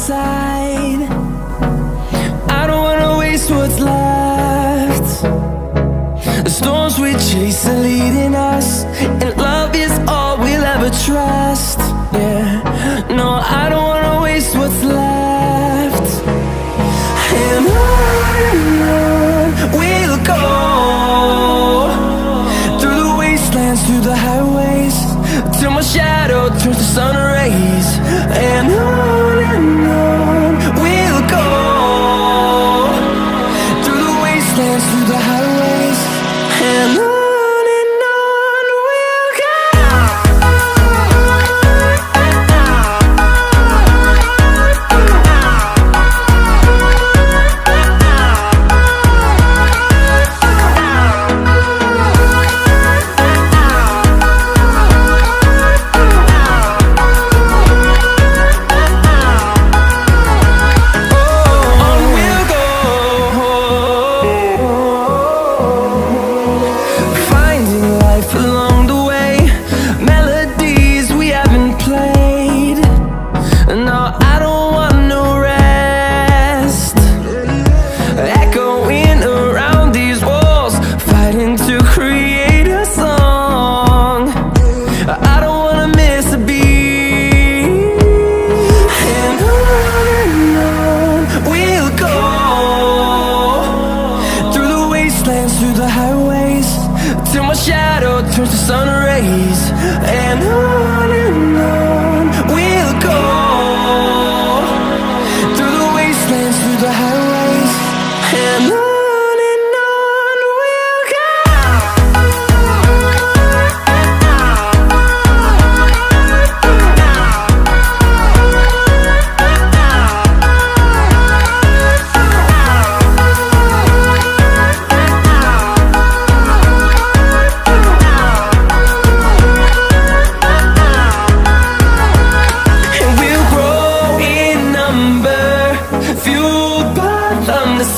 side. I don't wanna waste what's left. The storms we chase are leading us, and love is all we'll ever trust. Yeah, no, I don't wanna waste what's left. And on we'll go, through the wastelands, through the highways, till my shadow turns to sun rays. And on we'll go, through the wastelands, through the highways, and on. Through the highways, till my shadow turns to sun rays. And on we'll go, through the wastelands, through the highways, and on.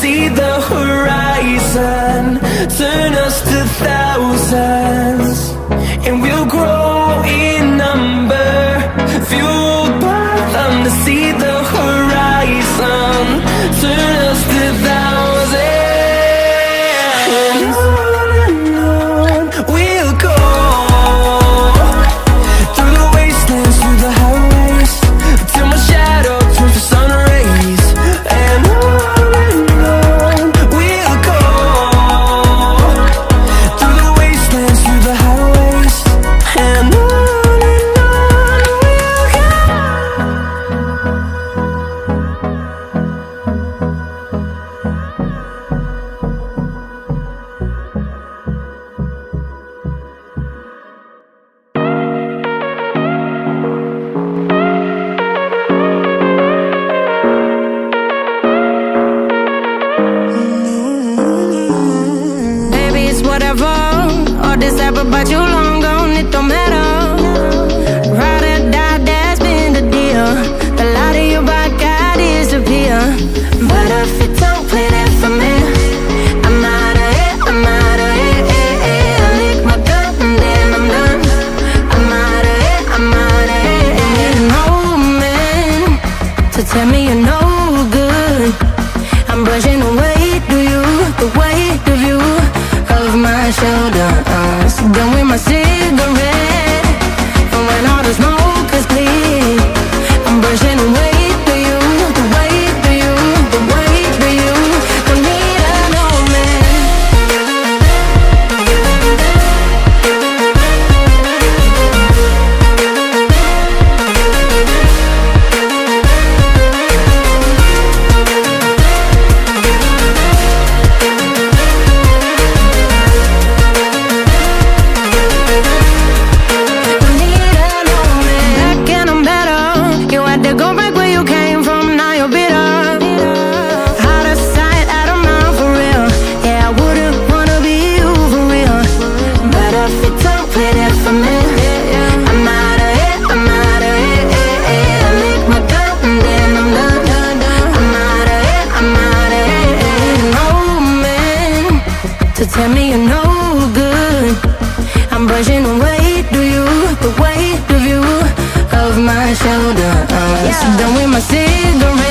See the horizon turn us to thousands, and we'll grow in number, fueled by them. To see the horizon turn us to thousands, and on we'll go, through the wastelands, through the highways, till my shadow turns to sun rays. And but you long gone, it don't matter. Ride or die, that's been the deal. The light of your body got disappear. But if it don't play that for me, I'm out of it, I'm out of it. I lick my gun and then I'm done. I'm out of it, I'm out of it. And there's no man to tell me you're no good. I'm brushing the weight of you, the weight of you, of my shoulder. Done with my cigarette, and when all the smoke is clear, I'm brushing away to you, the weight to you, the weight to you. Don't need a no man. Tell me you're no good. I'm brushing away to you, the weight of you, of my shoulder. Done with my cigarette.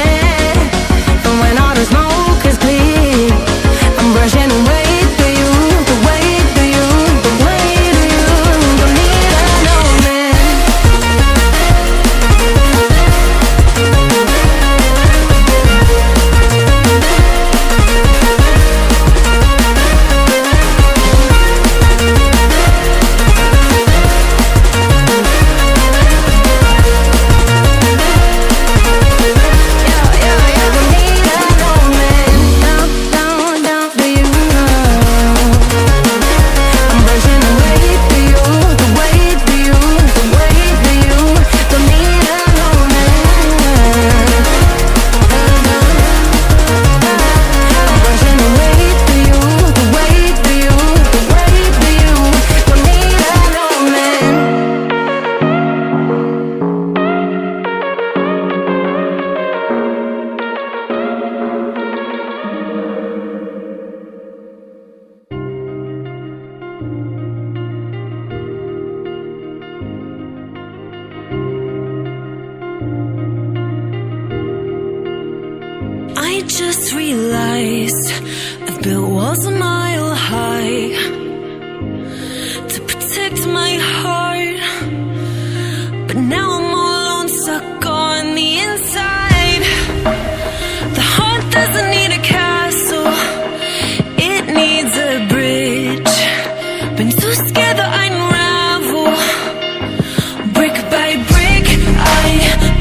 just realized I've built walls a mile high to protect my heart, but now I'm all alone, stuck on the inside. The heart doesn't need a castle, it needs a bridge. Been too scared that I'd unravel. Brick by brick, I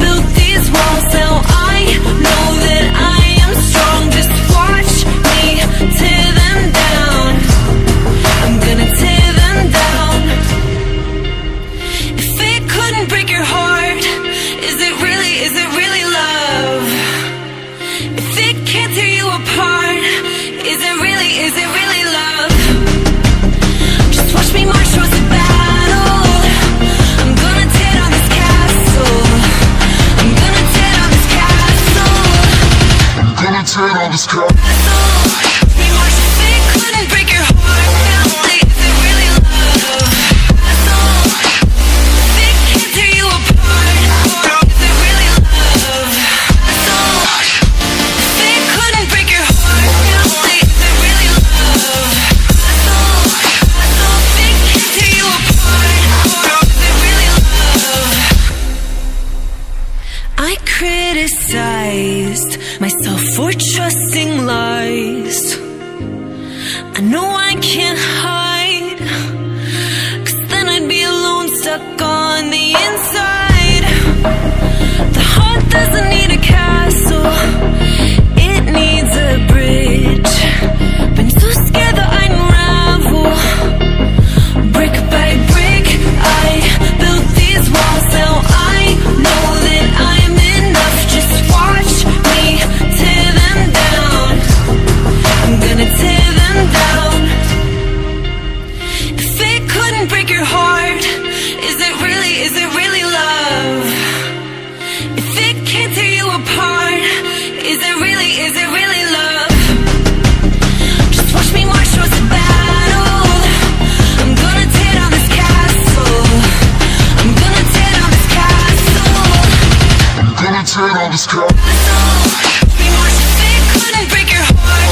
built these walls. Now I know that I am strong. Just watch me tear them down. I'm gonna tear them down. If it couldn't break your heart, is it really love? If it can't tear you apart, is it really love? Just watch me march towards the battle. I'm gonna tear down this castle. I'm gonna tear down this castle. I'm gonna tear down this castle. Watch me march. If it couldn't break your heart, is it really love? If it can't tear you apart, is it really love? If it couldn't break your heart, is it really love? If it can't tear you apart, is it really love? I criticized myself for trusting lies. I know I can't hide, 'cause then I'd be alone, stuck on the inside. The heart doesn't need a castle, it needs a bridge. Been too scared that I'd unravel. Brick by brick, I built these walls. Now I know that I'm enough. Just watch me tear them down. I'm gonna tear them down. If it couldn't break your heart, is it really love? If it can't tear you apart, is it really love? Just watch me march towards the battle. I'm gonna tear down this castle. I'm gonna tear down this castle. I'm gonna tear down this castle. Watch me march. If it couldn't break your heart,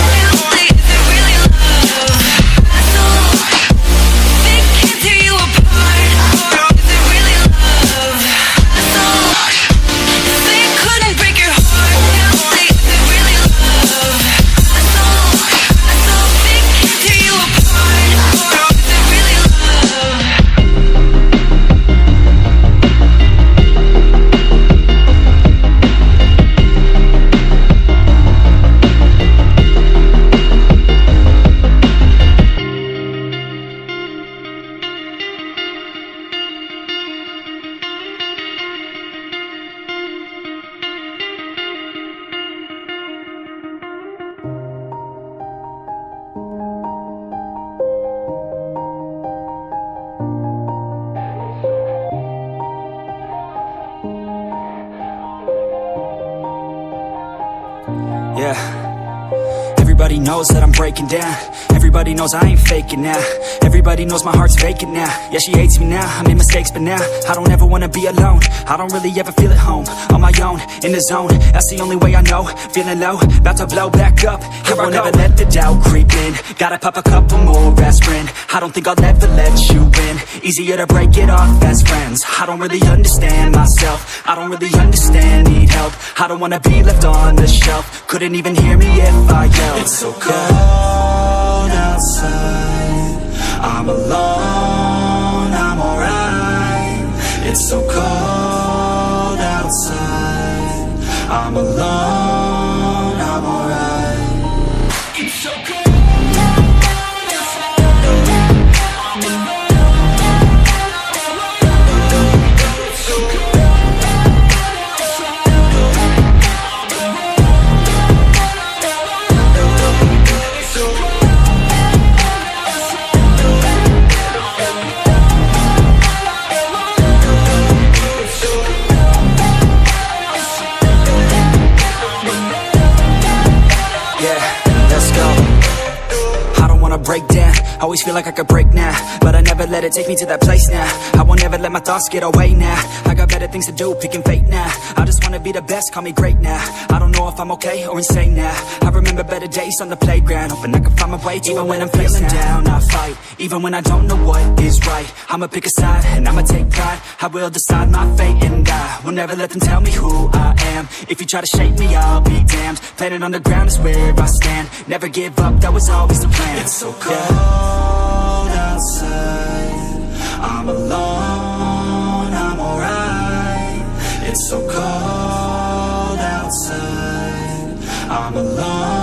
is it really love? If it can't tear you apart, is it really love? If it couldn't break your heart, is it really love? If it can't tear you apart, is it really love? Yeah. Everybody knows that I'm breaking down. Everybody knows I ain't faking now. Everybody knows my heart's vacant now. Yeah, she hates me now, I made mistakes but now I don't ever wanna be alone. I don't really ever feel at home. On my own, in the zone, that's the only way I know. Feeling low, about to blow back up. Here I won't ever let the doubt creep in. Gotta pop a couple more aspirin. I don't think I'll ever let you in. Easier to break it off as friends. I don't really understand myself. I don't really understand, need help. I don't wanna be left on the shelf. Couldn't even hear me if I yelled. It's so cold outside. I'm alone, I'm alright. It's so cold outside. I'm alone, I'm alright. It's so cold. Always feel like I could break now, but I never let it take me to that place now. I won't ever let my thoughts get away now. I got better things to do, picking fate now. I just wanna be the best, call me great now. I don't know if I'm okay or insane now. I remember better days on the playground, hoping I can find my way. Even when I'm feeling down, I fight. Even when I don't know what is right, I'ma pick a side and I'ma take pride. I will decide my fate and I will never let them tell me who I am. If you try to shape me, I'll be damned. Planet on the ground is where I stand. Never give up, that was always the plan. It's so cold outside, I'm alone, I'm alright. It's so cold outside, I'm alone.